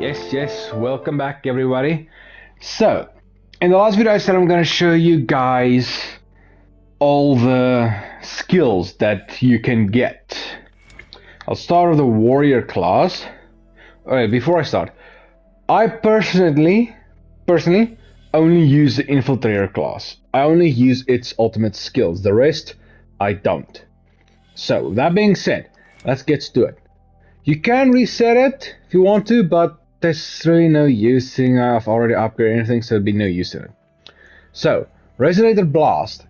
Yes, welcome back everybody. So, in the last video I said I'm gonna show you guys all the skills that you can get. I'll start with the warrior class. Alright, before I start, I personally only use the infiltrator class. I only use its ultimate skills, the rest I don't. So, that being said, let's get to it. You can reset it if you want to, but there's really no use seeing I've already upgraded anything, so there'd be no use in it. So, Resonator Blast.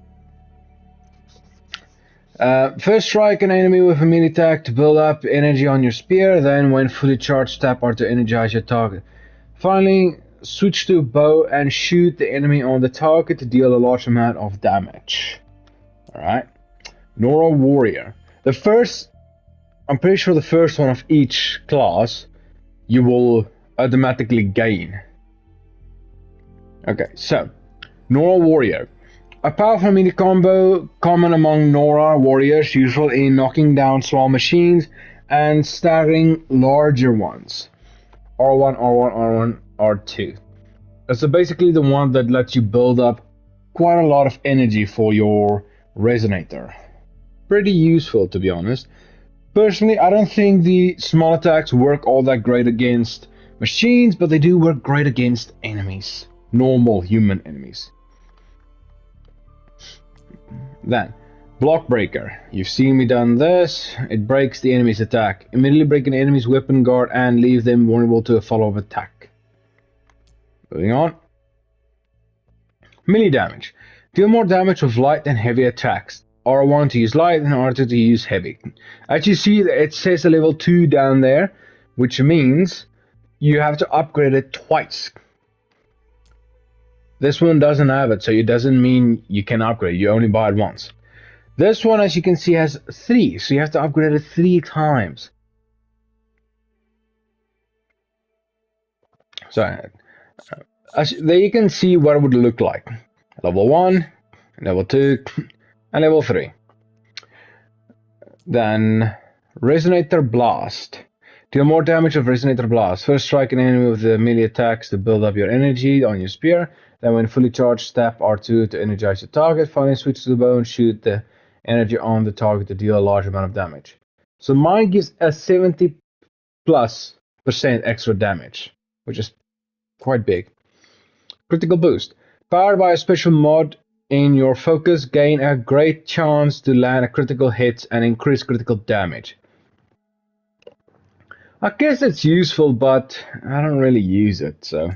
First strike an enemy with a melee attack to build up energy on your spear, then when fully charged tap R to energize your target. Finally, switch to bow and shoot the enemy on the target to deal a large amount of damage. Alright. Nora Warrior. I'm pretty sure the first one of each class you will automatically gain. Okay, so Nora Warrior. A powerful mini combo common among Nora warriors, useful in knocking down small machines and staggering larger ones. R1, R1, R1, R2. So basically the one that lets you build up quite a lot of energy for your resonator. Pretty useful, to be honest. Personally, I don't think the small attacks work all that great against machines, but they do work great against enemies. Normal human enemies. Then, Block Breaker. You've seen me done this. It breaks the enemy's attack. Immediately break an enemy's weapon guard and leave them vulnerable to a follow-up attack. Moving on. Melee damage. Deal more damage with light and heavy attacks. R1 to use light and R2 to use heavy. As you see, it says a level 2 down there, which means you have to upgrade it twice. This one doesn't have it, so it doesn't mean you can upgrade. You only buy it once. This one, as you can see, has 3, so you have to upgrade it 3 times. So, there you can see what it would look like. Level 1, level 2, and level 3. Then, Resonator Blast. Deal more damage with Resonator Blast. First strike an enemy with the melee attacks to build up your energy on your spear. Then when fully charged, tap R2 to energize your target. Finally switch to the bow and shoot the energy on the target to deal a large amount of damage. So mine gives a 70+% extra damage, which is quite big. Critical Boost. Powered by a special mod in your focus, gain a great chance to land a critical hit and increase critical damage. I guess it's useful, but I don't really use it, so.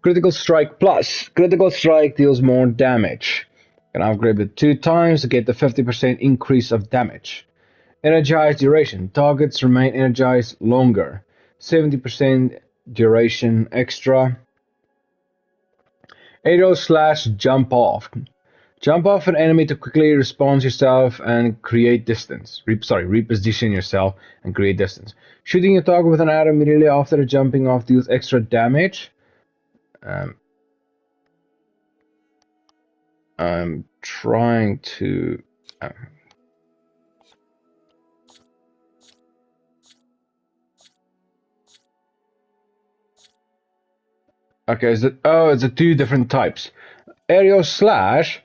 Critical Strike Plus. Critical Strike deals more damage. You can upgrade it 2 times to get the 50% increase of damage. Energized Duration. Targets remain energized longer. 70% duration extra. Aerial Slash Jump Off. Jump off an enemy to quickly respawn yourself and create distance. Reposition yourself and create distance. Shooting your target with an arrow immediately after jumping off deals extra damage. I'm trying to. Okay, it's the 2 different types. Aerial Slash.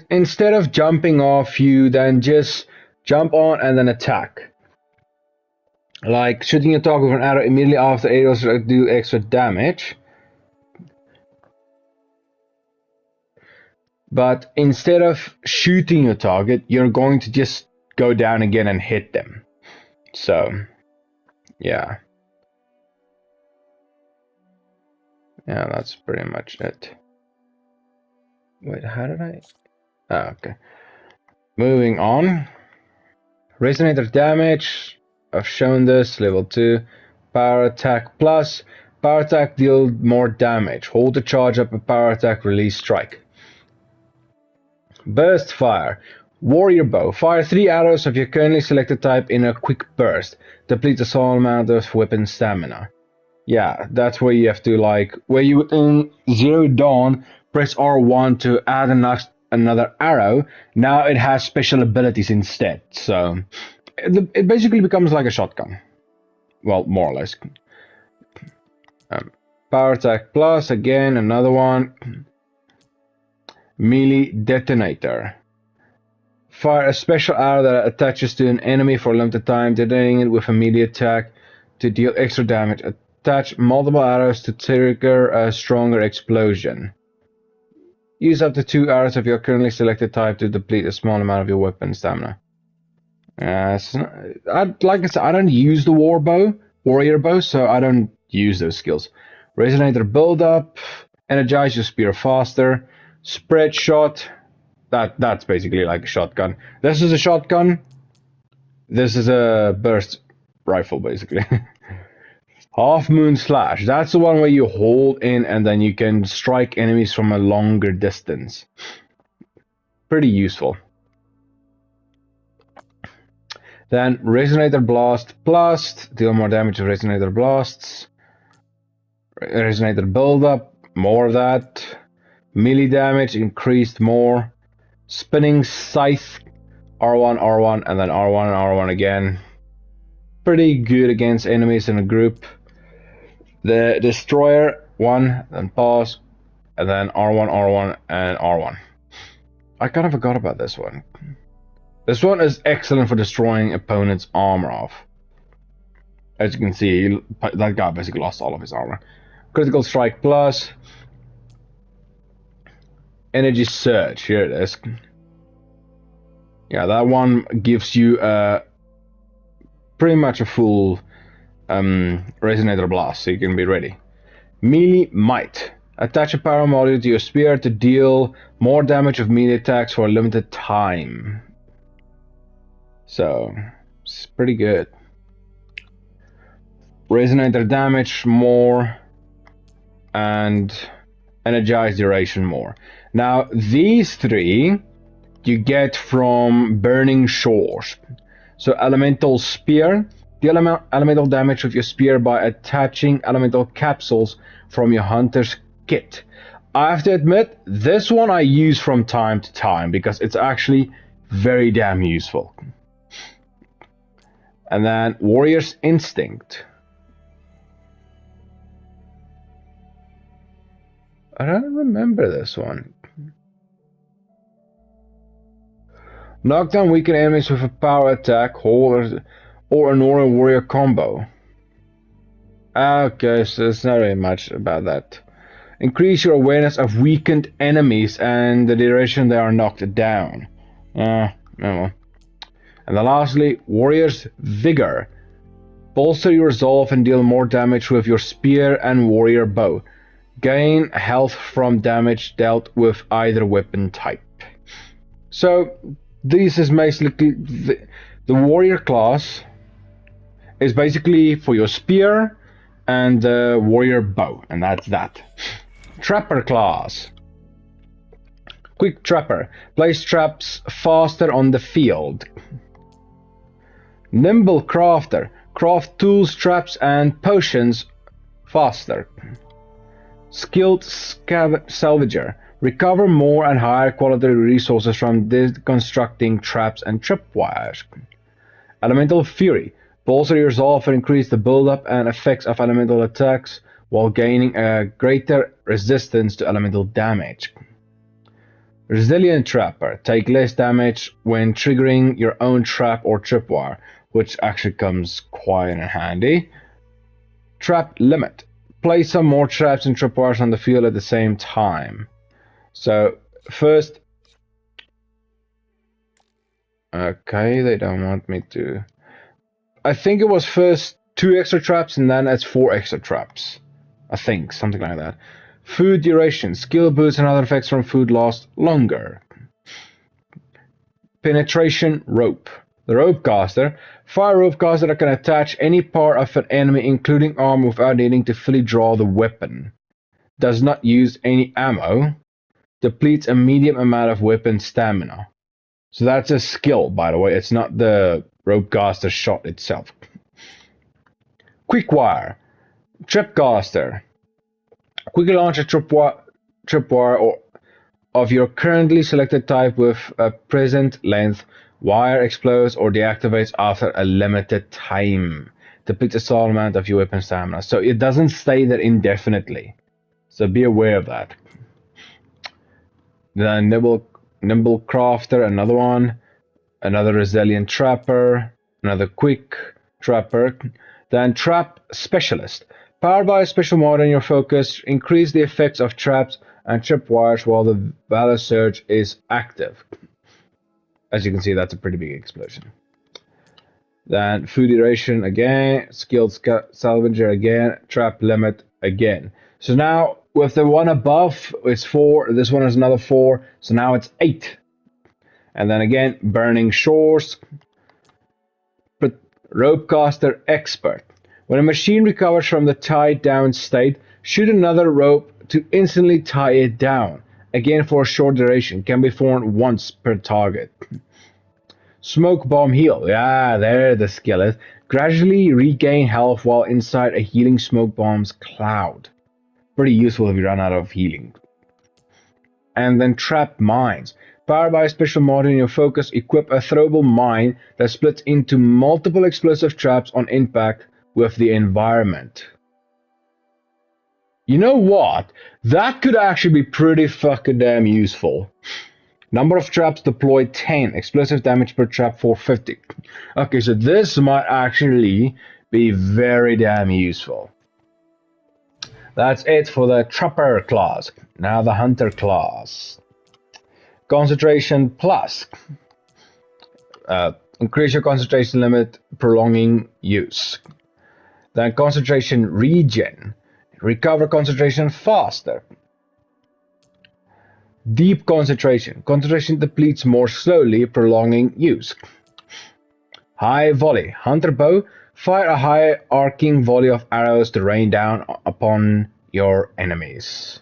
Instead of jumping off, you then just jump on and then attack. Like shooting your target with an arrow immediately after aerial strike do extra damage. But instead of shooting your target, you're going to just go down again and hit them. So, yeah. Yeah, that's pretty much it. Wait, how did I? Oh, okay. Moving on. Resonator damage. I've shown this. Level 2. Power attack plus. Power attack deal more damage. Hold to charge up a power attack, release strike. Burst Fire. Warrior Bow. Fire 3 arrows of your currently selected type in a quick burst. Deplete a small amount of weapon stamina. Yeah, that's where you have to, like, where you would in Zero Dawn press R1 to add another arrow. Now it has special abilities instead. So it basically becomes like a shotgun. Well, more or less. Power attack plus, again, another one. Melee detonator. Fire a special arrow that attaches to an enemy for a limited time, detonating it with a melee attack to deal extra damage. Attach multiple arrows to trigger a stronger explosion. Use up to 2 arrows of your currently selected type to deplete a small amount of your weapon stamina. Like I said, I don't use the warrior bow, so I don't use those skills. Resonator build-up, energize your spear faster, spread shot. That's basically like a shotgun. This is a shotgun. This is a burst rifle, basically. Half Moon Slash. That's the one where you hold in and then you can strike enemies from a longer distance. Pretty useful. Then Resonator Blast Plus. Deal more damage with Resonator Blasts. Resonator Buildup. More of that. Melee damage increased more. Spinning Scythe. R1, R1, and then R1 and R1 again. Pretty good against enemies in a group. The Destroyer, 1, then pause, and then R1, R1, and R1. I kind of forgot about this one. This one is excellent for destroying opponent's armor off. As you can see, that guy basically lost all of his armor. Critical Strike Plus. Energy Surge, here it is. Yeah, that one gives you pretty much a full Resonator Blast, so you can be ready. Melee Might. Attach a power module to your spear to deal more damage of melee attacks for a limited time. So, it's pretty good. Resonator damage more, and energize duration more. Now, these three you get from Burning Shores. So, Elemental Spear. Deal elemental damage with your spear by attaching elemental capsules from your hunter's kit. I have to admit, this one I use from time to time because it's actually very damn useful. And then Warrior's Instinct. I don't remember this one. Knock down weakened enemies with a power attack, hold, or a normal warrior combo. Okay, so there's not really much about that. Increase your awareness of weakened enemies and the duration they are knocked down. Oh well. And then lastly, Warrior's Vigor. Bolster your resolve and deal more damage with your spear and warrior bow. Gain health from damage dealt with either weapon type. So, this is basically the warrior class is basically for your spear and the warrior bow, and that's that. Trapper class. Quick Trapper. Place traps faster on the field. Nimble Crafter. Craft tools, traps, and potions faster. Skilled Salvager. Recover more and higher quality resources from deconstructing traps and tripwires. Elemental Fury. Bolster your resolve and increase the build-up and effects of elemental attacks while gaining a greater resistance to elemental damage. Resilient Trapper. Take less damage when triggering your own trap or tripwire, which actually comes quite in handy. Trap Limit. Place some more traps and tripwires on the field at the same time. So, first... Okay, they don't want me to... I think it was first 2 extra traps and then it's 4 extra traps. I think, something like that. Food duration. Skill boosts and other effects from food last longer. Penetration Rope. The Rope Caster. Fire Rope Caster that can attach any part of an enemy, including armor, without needing to fully draw the weapon. Does not use any ammo. Depletes a medium amount of weapon stamina. So that's a skill, by the way. It's not the Rope Caster shot itself. Quick Wire. Tripcaster. Quickly launch a tripwire or of your currently selected type with a present length. Wire explodes or deactivates after a limited time. depletes a small amount of your weapon stamina. So it doesn't stay there indefinitely. So be aware of that. The nimble crafter, another one. Another resilient trapper. Another quick trapper. Then trap specialist. Powered by a special mod on your focus, increase the effects of traps and tripwires while the Valor Surge is active. As you can see, that's a pretty big explosion. Then food iteration again, skilled salvager again, trap limit again. So now with the one above, it's 4. This one is another 4. So now it's 8. And then again, burning shores. Ropecaster expert. When a machine recovers from the tied down state, shoot another rope to instantly tie it down. Again for a short duration, can be formed once per target. Smoke bomb heal. Yeah, there the skill is. Gradually regain health while inside a healing smoke bomb's cloud. Pretty useful if you run out of healing. And then trap mines. Powered by a special mod in your focus, equip a throwable mine that splits into multiple explosive traps on impact with the environment. You know what? That could actually be pretty fucking damn useful. Number of traps deployed 10. Explosive damage per trap 450. Okay, so this might actually be very damn useful. That's it for the Trapper class. Now the Hunter class. Concentration plus. Increase your concentration limit, prolonging use. Then concentration regen. Recover concentration faster. Deep concentration. Concentration depletes more slowly, prolonging use. High volley. Hunter bow. Fire a high arcing volley of arrows to rain down upon your enemies.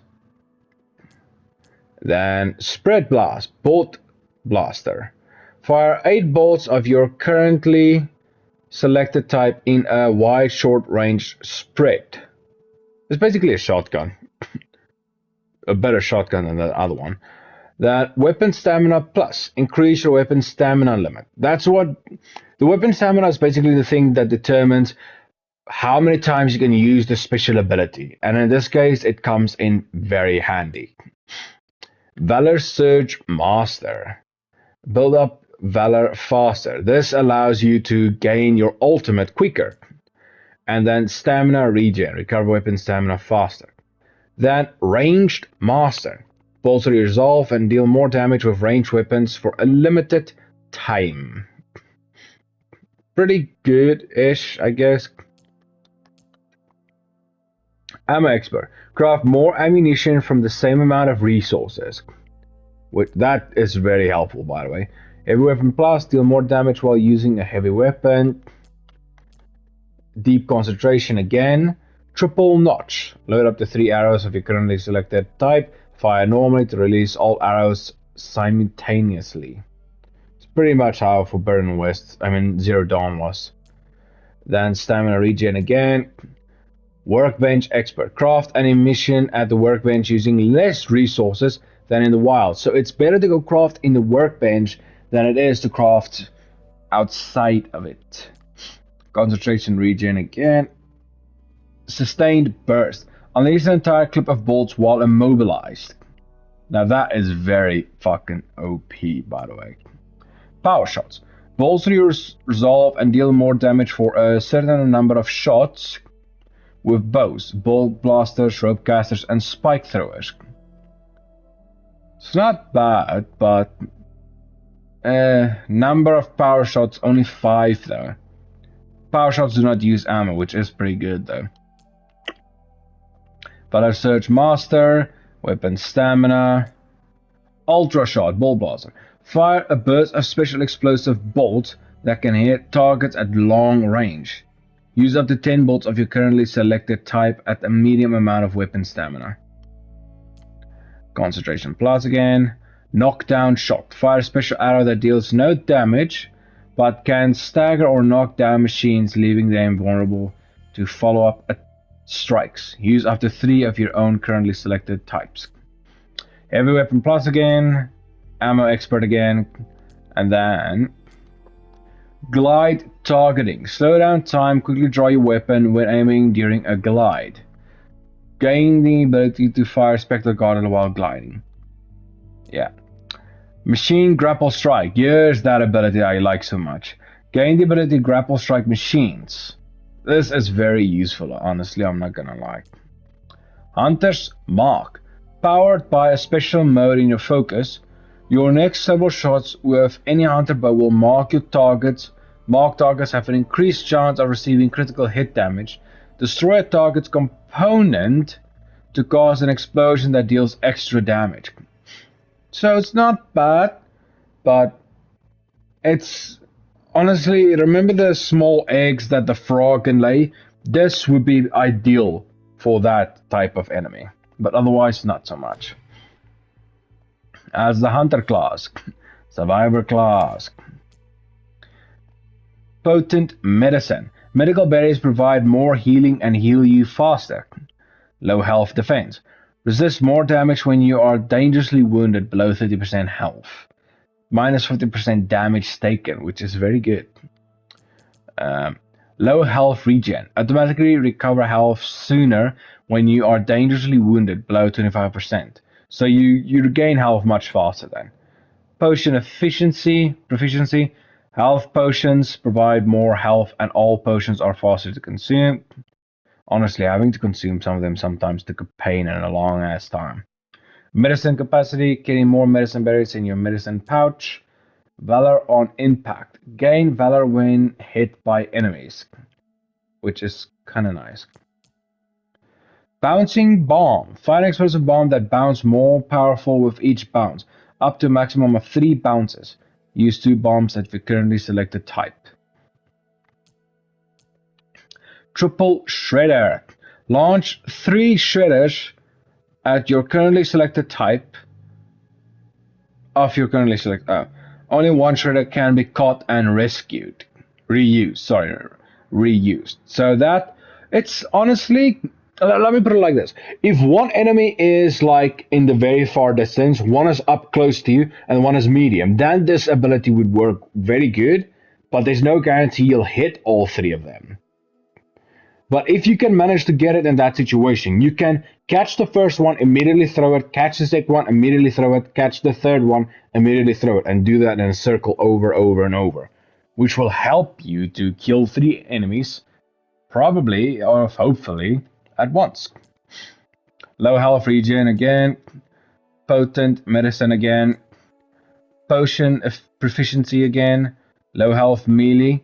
Then spread blast. Bolt blaster. Fire 8 bolts of your currently selected type in a wide short range spread. It's basically a shotgun. A better shotgun than the other one. That weapon stamina plus. Increase your weapon stamina limit. That's what the weapon stamina is, basically the thing that determines how many times you can use the special ability. And in this case, it comes in very handy. Valor Surge Master. Build up Valor faster. This allows you to gain your ultimate quicker. And then Stamina Regen. Recover weapon stamina faster. Then Ranged Master. Bolster your resolve and deal more damage with ranged weapons for a limited time. Pretty good-ish, I guess. Ammo Expert. Craft more ammunition from the same amount of resources. That is very helpful, by the way. Heavy Weapon Plus. Deal more damage while using a heavy weapon. Deep Concentration again. Triple Notch. Load up to 3 arrows of your currently selected type. Fire normally to release all arrows simultaneously. It's pretty much how Zero Dawn was. Then Stamina Regen again. Workbench Expert. Craft an emission at the workbench using less resources than in the wild. So it's better to go craft in the workbench than it is to craft outside of it. Concentration Regen again. Sustained Burst. Unleash an entire clip of bolts while immobilized. Now that is very fucking OP, by the way. Power Shots. Bolster your resolve and deal more damage for a certain number of shots with bows, bolt blasters, rope casters, and spike throwers. It's not bad, but number of power shots only 5 though. Power shots do not use ammo, which is pretty good though. Valor Surge Master, weapon stamina, Ultra Shot, Bolt Blaster. Fire a burst of special explosive bolts that can hit targets at long range. Use up to 10 bolts of your currently selected type at a medium amount of weapon stamina. Concentration Plus again. Knockdown Shot. Fire a special arrow that deals no damage, but can stagger or knock down machines, leaving them vulnerable to follow-up strikes. Use up to 3 of your own currently selected types. Heavy Weapon Plus again. Ammo Expert again. And then Glide targeting. Slow down time, quickly draw your weapon when aiming during a glide. Gain the ability to fire Spectre Guardian while gliding. Yeah. Machine Grapple Strike. Here's that ability I like so much. Gain the ability to grapple strike machines. This is very useful, honestly, I'm not gonna lie. Hunter's Mark. Powered by a special mode in your focus, your next several shots with any hunter bow will mark your targets. Marked targets have an increased chance of receiving critical hit damage. Destroy a target's component to cause an explosion that deals extra damage. So it's not bad, but it's honestly, remember the small eggs that the frog can lay? This would be ideal for that type of enemy, but otherwise not so much. As the hunter class, survivor class. Potent medicine. Medical berries provide more healing and heal you faster. Low health defense. Resist more damage when you are dangerously wounded below 30% health. Minus 50% damage taken, which is very good. Low health regen. Automatically recover health sooner when you are dangerously wounded below 25%. So you regain health much faster then. Potion proficiency. Health potions provide more health and all potions are faster to consume. Honestly, having to consume some of them sometimes took a pain and a long ass time. Medicine capacity, getting more medicine berries in your medicine pouch. Valor on impact. Gain valor when hit by enemies, which is kinda nice. Bouncing bomb. Find an explosive bomb that bounces more powerful with each bounce, up to a maximum of 3 bounces. Use 2 bombs at the currently selected type. Triple Shredder. Launch 3 shredders at your currently selected type of your currently selected. Only one shredder can be caught and rescued. Reused. So that it's honestly, let me put it like this: if one enemy is like in the very far distance, one is up close to you, and one is medium, then this ability would work very good. But there's no guarantee you'll hit all 3 of them. But if you can manage to get it in that situation, you can catch the first one, immediately throw it, catch the second one, immediately throw it, catch the third one, immediately throw it, and do that in a circle over and over, which will help you to kill 3 enemies, probably or hopefully at once. Low health regen again, potent medicine again, potion proficiency again, low health melee.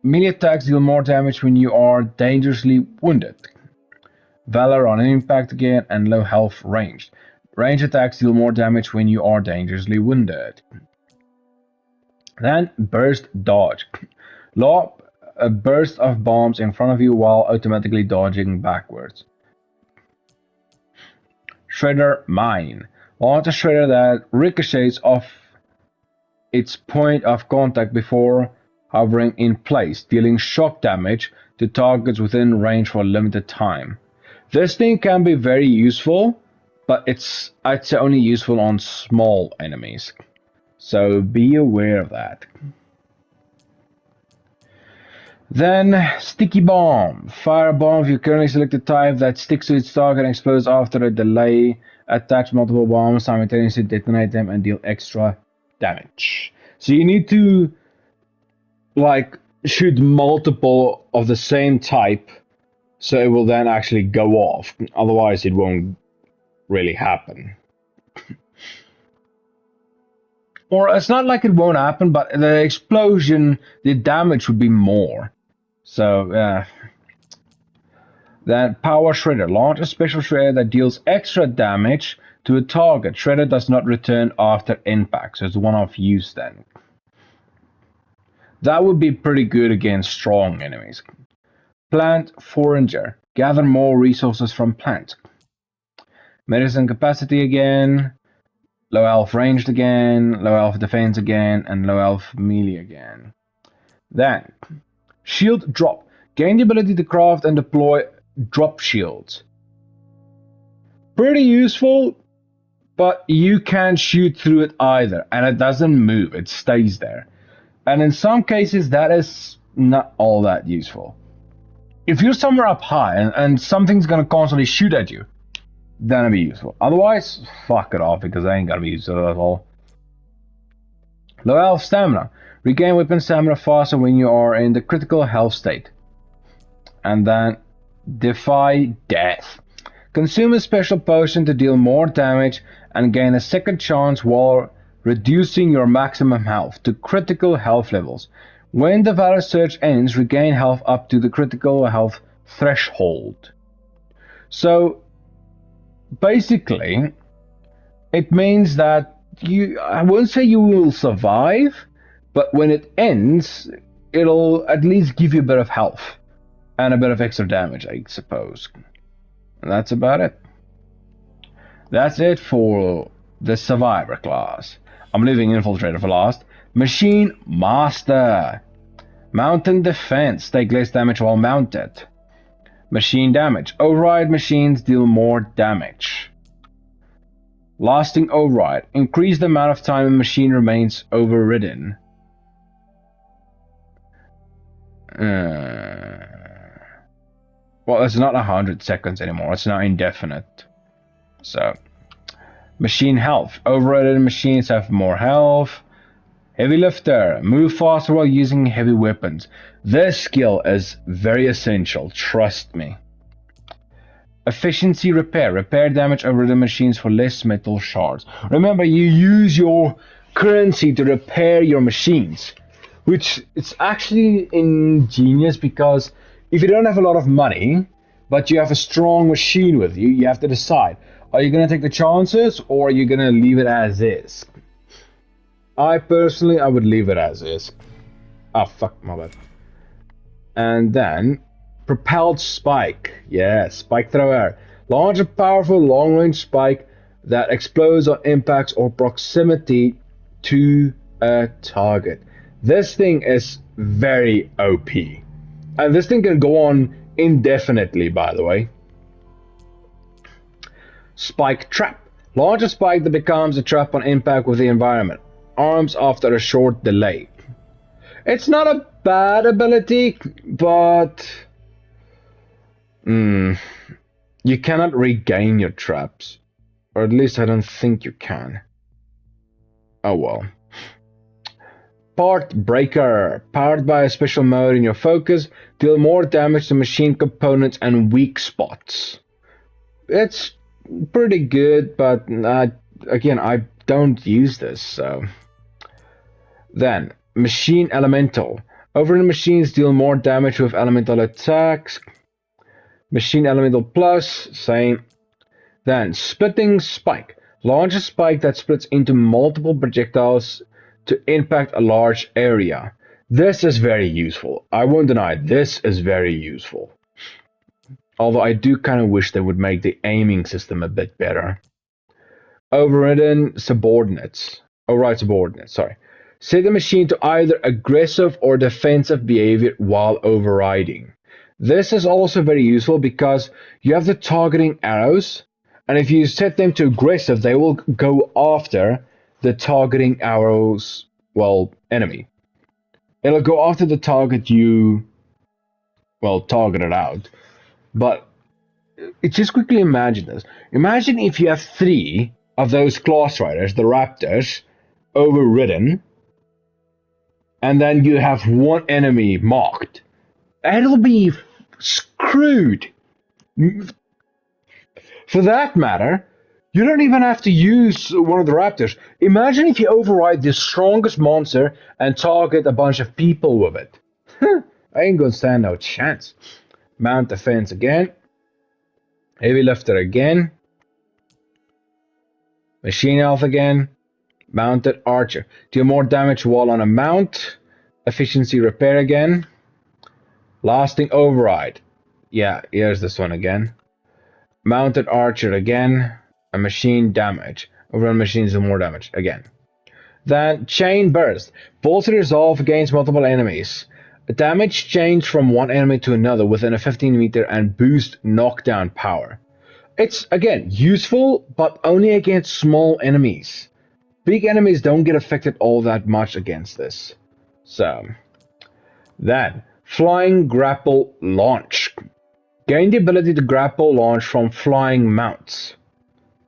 Melee attacks deal more damage when you are dangerously wounded. Valor on impact again, and low health ranged. Range attacks deal more damage when you are dangerously wounded. Then burst dodge. Lob a burst of bombs in front of you while automatically dodging backwards. Shredder mine. Launch a shredder that ricochets off its point of contact before hovering in place, dealing shock damage to targets within range for a limited time. This thing can be very useful, but I'd say only useful on small enemies. So be aware of that. Then Sticky Bomb. Fire a bomb of your currently selected type that sticks to its target and explodes after a delay. Attach multiple bombs, simultaneously detonate them and deal extra damage. So you need to like shoot multiple of the same type so it will then actually go off. Otherwise it won't really happen. Or it's not like it won't happen, but the explosion, the damage would be more. So then Power Shredder. Launch a special shredder that deals extra damage to a target. Shredder does not return after impact, so it's one-off use then. That would be pretty good against strong enemies. Plant Forager. Gather more resources from plants. Medicine capacity again. Low health ranged again. Low health defense again. And low health melee again. Then, Shield Drop. Gain the ability to craft and deploy drop shields. Pretty useful, but you can't shoot through it either. And it doesn't move. It stays there. And in some cases, that is not all that useful. If you're somewhere up high and something's gonna constantly shoot at you, then it'll be useful. Otherwise, fuck it off, because I ain't gonna be useful at all. Low health stamina. Regain weapon stamina faster when you are in the critical health state. And then defy death. Consume a special potion to deal more damage and gain a second chance while reducing your maximum health to critical health levels. When the Valor Surge ends, regain health up to the critical health threshold. So basically, it means that I won't say you will survive, but when it ends, it'll at least give you a bit of health and a bit of extra damage, I suppose. And that's about it. That's it for the Survivor class. I'm leaving Infiltrator for last. Machine Master. Mountain Defense. Take less damage while mounted. Machine Damage. Override machines deal more damage. Lasting Override. Increase the amount of time a machine remains overridden. Well, it's not 100 seconds anymore. It's now indefinite. So, Machine Health. Overridden machines have more health. Heavy Lifter. Move faster while using heavy weapons. This skill is very essential, trust me. Efficiency Repair. Repair damage overridden machines for less metal shards. Remember, you use your currency to repair your machines, which is actually ingenious, because if you don't have a lot of money, but you have a strong machine with you, you have to decide, are you going to take the chances, or are you going to leave it as is? I personally, I would leave it as is. Ah, fuck, my bad. And then, Propelled Spike. Yeah, Spike Thrower. Launch a powerful long-range spike that explodes on impacts or proximity to a target. This thing is very OP. And this thing can go on indefinitely, by the way. Spike Trap. Launch a spike that becomes a trap on impact with the environment. Arms after a short delay. It's not a bad ability, but you cannot regain your traps. Or at least I don't think you can. Oh well. Part Breaker. Powered by a special mode in your focus, deal more damage to machine components and weak spots. It's pretty good, but again, I don't use this, so. Then, Machine Elemental. Overridden machines deal more damage with elemental attacks. Machine Elemental Plus, same. Then, Splitting Spike. Launch a spike that splits into multiple projectiles to impact a large area. This is very useful. I won't deny, this is very useful. Although I do kind of wish they would make the aiming system a bit better. Overridden Subordinates. Override Subordinates, sorry. Set the machine to either aggressive or defensive behavior while overriding. This is also very useful because you have the targeting arrows, and if you set them to aggressive, they will go after the targeting arrows, well, enemy. It'll go after the target you, well, targeted out. But just quickly imagine this. Imagine if you have 3 of those class riders, the Raptors, overridden, and then you have 1 enemy marked. It'll be screwed. For that matter, you don't even have to use one of the Raptors. Imagine if you override the strongest monster and target a bunch of people with it. I ain't gonna stand no chance. Mount Defense again. Heavy Lifter again. Machine Health again. Mounted Archer. Deal more damage while on a mount. Efficiency Repair again. Lasting Override. Yeah, here's this one again. Mounted Archer again. And Machine Damage. Overrun machines do more damage again. Then Chain Burst. Bolster resolve against multiple enemies. Damage change from one enemy to another within a 15 meter and boost knockdown power. It's, again, useful, but only against small enemies. Big enemies don't get affected all that much against this. So, then, flying grapple launch. Gain the ability to grapple launch from flying mounts,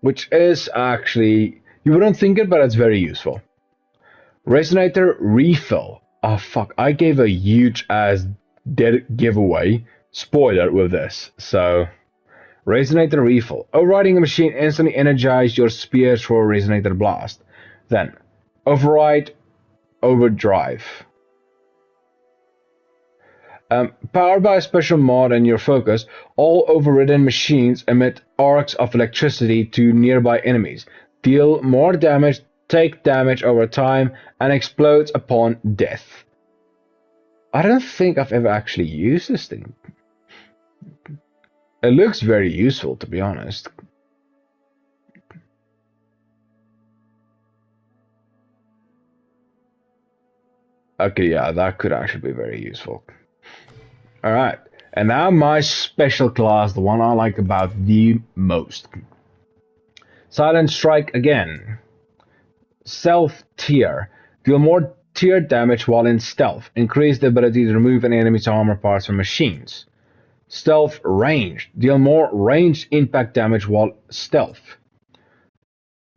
which is actually, you wouldn't think it, but it's very useful. Resonator refill. Oh fuck, I gave a huge ass dead giveaway spoiler with this. So, Resonator refill. Overriding a machine instantly energize your spears for a Resonator blast. Then, override overdrive. Powered by a special mod and your focus, all overridden machines emit arcs of electricity to nearby enemies, deal more damage, take damage over time, and explodes upon death. I don't think I've ever actually used this thing. It looks very useful, to be honest. Okay, yeah, that could actually be very useful. Alright, and now my special class, the one I like about the most. Silent Strike again. Stealth Tier. Deal more tier damage while in stealth. Increase the ability to remove an enemy's armor parts from machines. Stealth Range. Deal more ranged impact damage while stealth.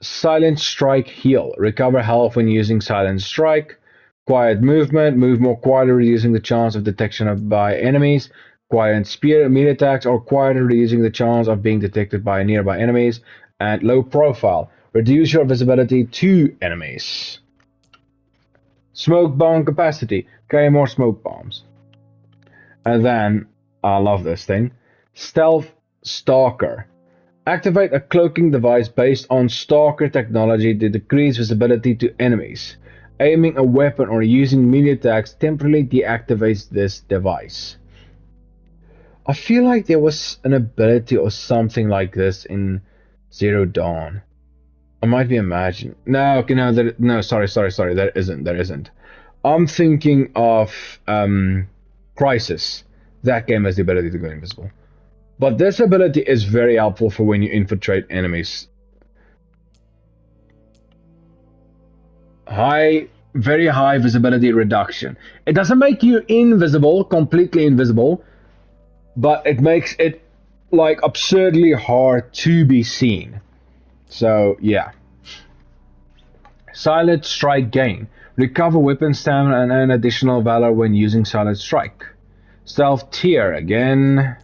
Silent Strike Heal. Recover health when using Silent Strike. Quiet Movement. Move more quietly, reducing the chance of detection by enemies. Quiet Spear. Immediate attacks are quieter, reducing the chance of being detected by nearby enemies. And Low Profile. Reduce your visibility to enemies. Smoke Bomb Capacity. Carry more smoke bombs. And then, I love this thing. Stealth Stalker. Activate a cloaking device based on Stalker technology to decrease visibility to enemies. Aiming a weapon or using melee attacks temporarily deactivates this device. I feel like there was an ability or something like this in Zero Dawn. I might be imagining. No, okay, no, sorry. There isn't. I'm thinking of Crisis. That game has the ability to go invisible. But this ability is very helpful for when you infiltrate enemies. Very high visibility reduction. It doesn't make you invisible, completely invisible, but it makes it like absurdly hard to be seen. So yeah. Silent Strike Gain. Recover weapon stamina and an additional valor when using Silent Strike. Stealth Tier again.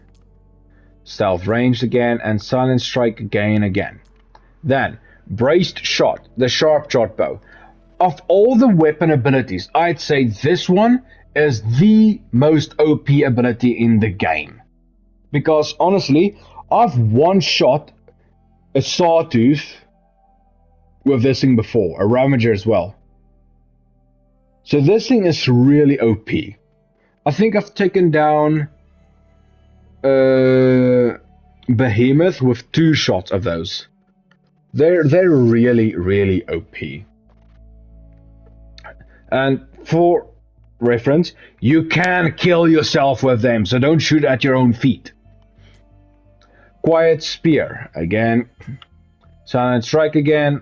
Stealth Range again, and Silent Strike Gain again. Then, Braced Shot, the Sharp Shot Bow. Of all the weapon abilities, I'd say this one is the most OP ability in the game. Because honestly, I've one-shot a Sawtooth with this thing before, a Ravager as well. So this thing is really OP. I think I've taken down Behemoth with 2 shots of those. They're really OP. And for reference, you can kill yourself with them, so don't shoot at your own feet. Quiet Spear again. Silent Strike again.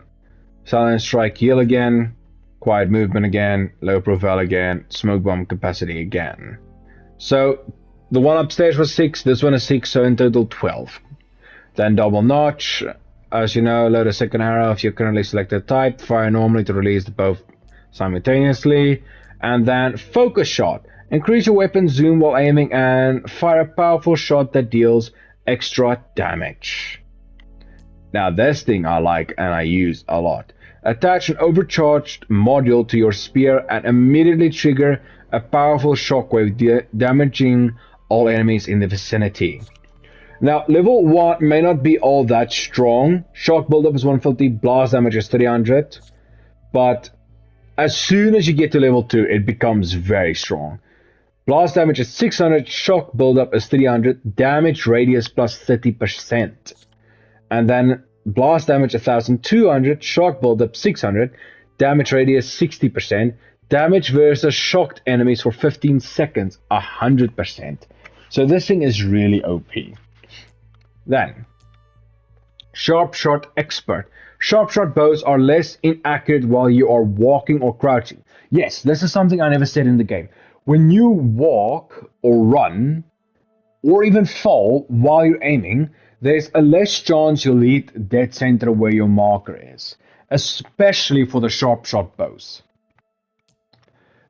Silent Strike Heal again. Quiet Movement again. Low Profile again. Smoke Bomb Capacity again. So the one upstairs was 6, this one is 6, so in total 12. Then Double Notch. As you know, load a second arrow if you're currently selected type. Fire normally to release the both simultaneously. And then Focus Shot. Increase your weapon zoom while aiming and fire a powerful shot that deals extra damage. Now this thing I like and I use a lot. Attach an overcharged module to your spear and immediately trigger a powerful shockwave damaging all enemies in the vicinity. Now level 1 may not be all that strong. Shock buildup is 150, blast damage is 300. But as soon as you get to level 2 it becomes very strong. Blast damage is 600, shock buildup is 300, damage radius plus 30%. And then blast damage 1200, shock buildup 600, damage radius 60%, damage versus shocked enemies for 15 seconds 100%. So this thing is really OP. Then, Sharp Shot Expert. Sharp shot bows are less inaccurate while you are walking or crouching. Yes, this is something I never said in the game. When you walk or run, or even fall while you're aiming, there's a less chance you'll hit dead center where your marker is, especially for the sharp shot bows.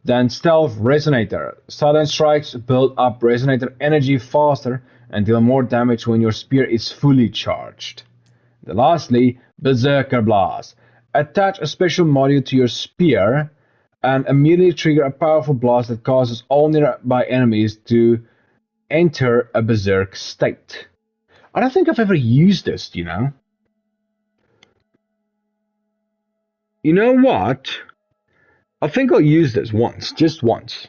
Then Stealth Resonator. Sudden strikes build up resonator energy faster and deal more damage when your spear is fully charged. Then lastly, Berserker Blast. Attach a special module to your spear and immediately trigger a powerful blast that causes all nearby enemies to enter a berserk state. I don't think I've ever used this, you know. You know what? I think I'll use this once, just once.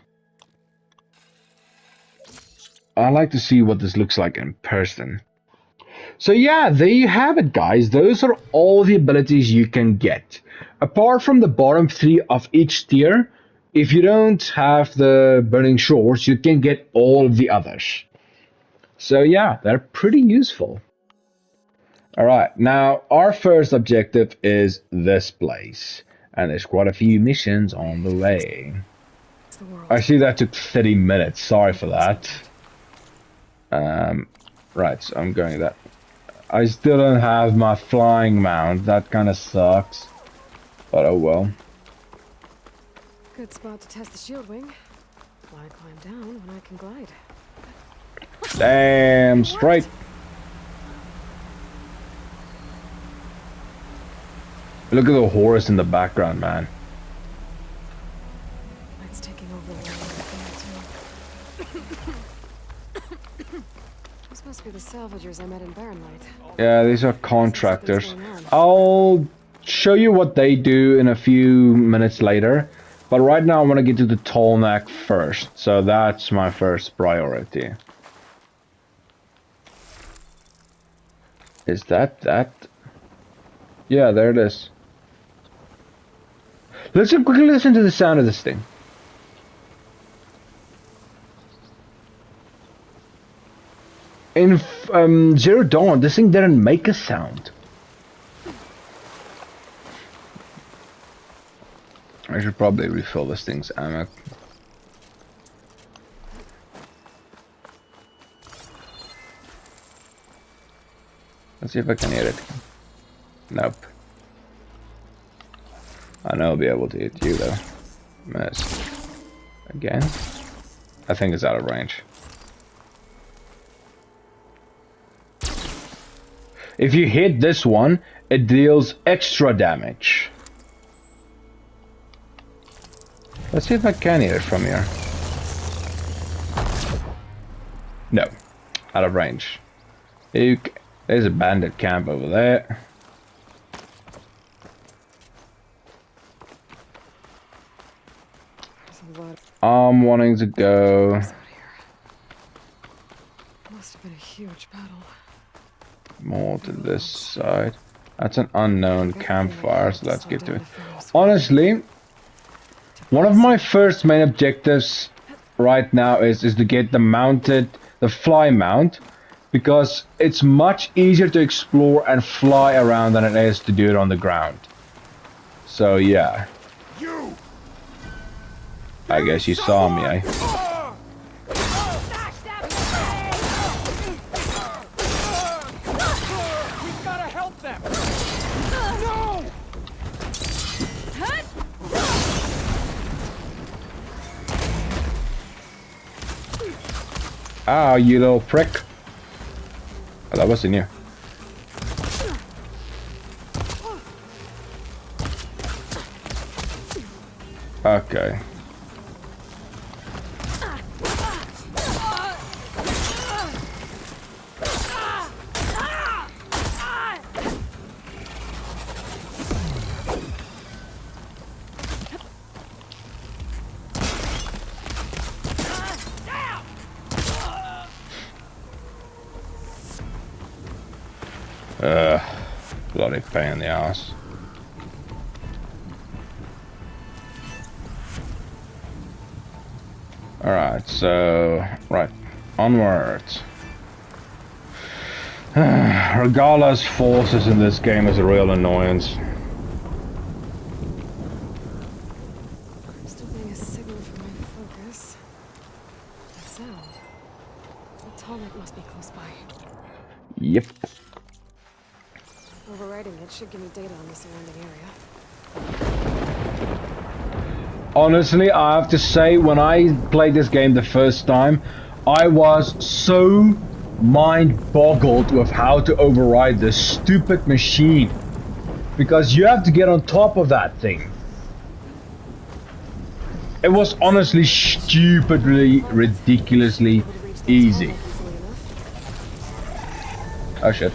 I like to see what this looks like in person. So yeah, there you have it, guys. Those are all the abilities you can get. Apart from the bottom 3 of each tier, if you don't have the Burning Shores, you can get all of the others. So yeah, they're pretty useful. Alright, now our first objective is this place. And there's quite a few missions on the way. I see that took 30 minutes, sorry for that. Right, so I'm going that. I still don't have my flying mount, that kind of sucks. But oh well. Good spot to test the shield wing. Why climb down when I can glide? Damn straight. Look at the horse in the background, man. It's taking over the This must be the salvagers I met in Barren Light. Yeah, these are contractors. I'll show you what they do in a few minutes later. But right now I want to get to the Tallneck first. So that's my first priority. Is that? Yeah, there it is. Let's quickly listen to the sound of this thing. In Zero Dawn, this thing didn't make a sound. I should probably refill this thing's ammo. Let's see if I can hit it. Nope. I know I'll be able to hit you though. Miss. Again? I think it's out of range. If you hit this one, it deals extra damage. Let's see if I can hit it from here. No. Out of range. There's a bandit camp over there. I'm wanting to go. Must have been a huge battle. More to this side. That's an unknown campfire, so let's get to it. Honestly, one of my first main objectives right now is to get the fly mount, because it's much easier to explore and fly around than it is to do it on the ground. So yeah. I guess you saw me, eh? We've gotta help them. No! Ah, you little prick. Oh, that wasn't you. Okay. Bloody pain in the ass. Alright, so, right, onwards. Regala's forces in this game is a real annoyance. I'm still getting a signal from my focus. That sound. The atomic must be close by. Yep. Overriding it should give me data on the surrounding area. Honestly, I have to say, when I played this game the first time, I was so mind-boggled with how to override this stupid machine. Because you have to get on top of that thing. It was honestly stupidly, ridiculously easy. Oh shit.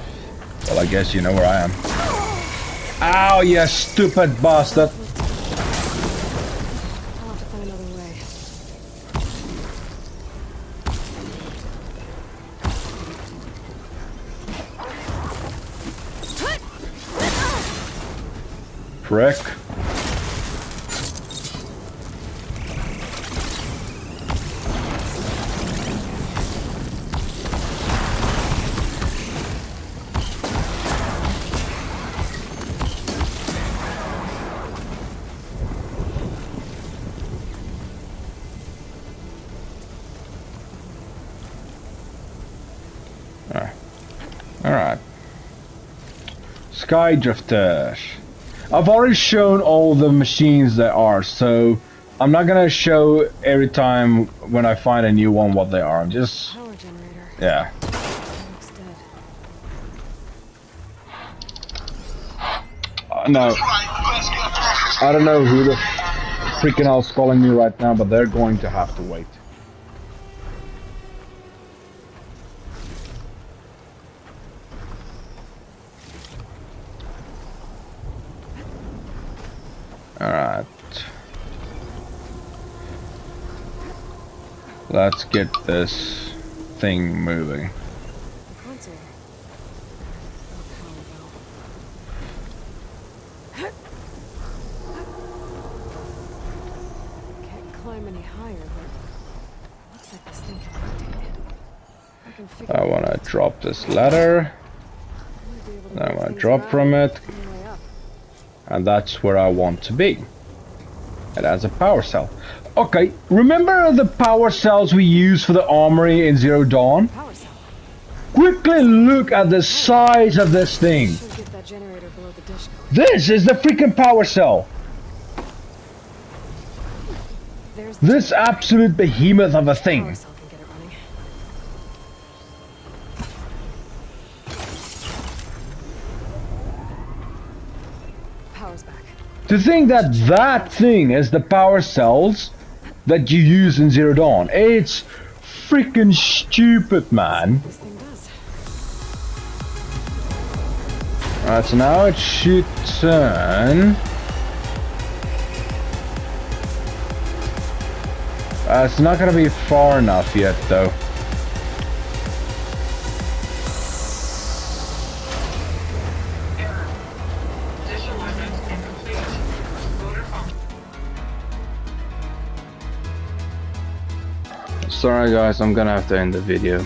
Well, I guess you know where I am. Ow, you stupid bastard. I'll have to find another way. Frick. Alright. Sky Drifters. I've already shown all the machines there are, so I'm not gonna show every time when I find a new one what they are. I'm just... Power generator. Yeah. It looks dead. No. I don't know who the freaking hell's calling me right now, but they're going to have to wait. Alright. Let's get this thing moving. The console. No power valve. Can't climb any higher, but looks like this thing can rotate. I can figure I want to drop this ladder. Then I want to drop from it. And that's where I want to be. It has a power cell. Okay, remember the power cells we used for the armory in Zero Dawn? Power cell. Quickly look at the size of this thing. Should get that generator below the dish going. This is the freaking power cell. There's the This absolute behemoth of a thing. power cell can get it running. Power's back. To think that that thing is the power cells that you use in Zero Dawn. It's freaking stupid, man. This thing does. Alright, so now it should turn. It's not gonna be far enough yet, though. Sorry guys, I'm gonna have to end the video.